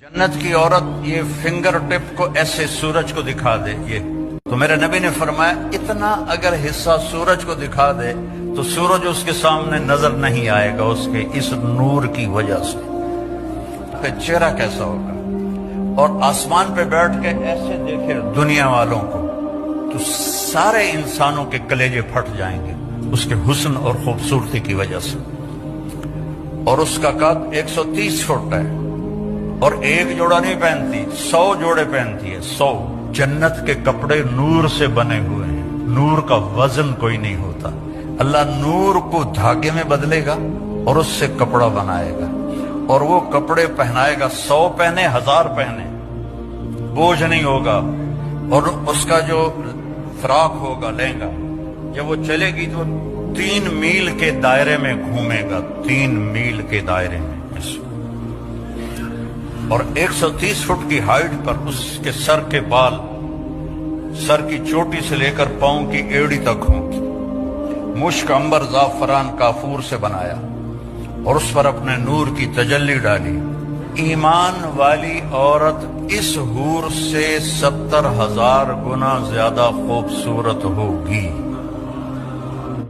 جنت کی عورت یہ فنگر ٹپ کو ایسے سورج کو دکھا دے، یہ تو میرے نبی نے فرمایا اتنا اگر حصہ سورج کو دکھا دے تو سورج اس کے سامنے نظر نہیں آئے گا، اس کے اس نور کی وجہ سے۔ پھر چہرہ کیسا ہوگا، اور آسمان پہ بیٹھ کے ایسے دیکھے دنیا والوں کو تو سارے انسانوں کے کلیجے پھٹ جائیں گے اس کے حسن اور خوبصورتی کی وجہ سے۔ اور اس کا قد 130 فٹ ہے، اور ایک جوڑا نہیں پہنتی، 100 جوڑے پہنتی ہے، 100۔ جنت کے کپڑے نور سے بنے ہوئے ہیں، نور کا وزن کوئی نہیں ہوتا۔ اللہ نور کو دھاگے میں بدلے گا اور اس سے کپڑا بنائے گا، اور وہ کپڑے پہنائے گا، 100 پہنے 1000 پہنے، بوجھ نہیں ہوگا۔ اور اس کا جو فراق ہوگا، لہنگا، جب وہ چلے گی تو 3 میل کے دائرے میں گھومے گا، 3 میل کے دائرے میں۔ اور 130 فٹ کی ہائٹ پر اس کے سر کے بال، سر کی چوٹی سے لے کر پاؤں کی ایڑی تک ہوں گی۔ مشک، عنبر، زعفران، کافور سے بنایا، اور اس پر اپنے نور کی تجلی ڈالی۔ ایمان والی عورت اس حور سے 70,000 گنا زیادہ خوبصورت ہوگی۔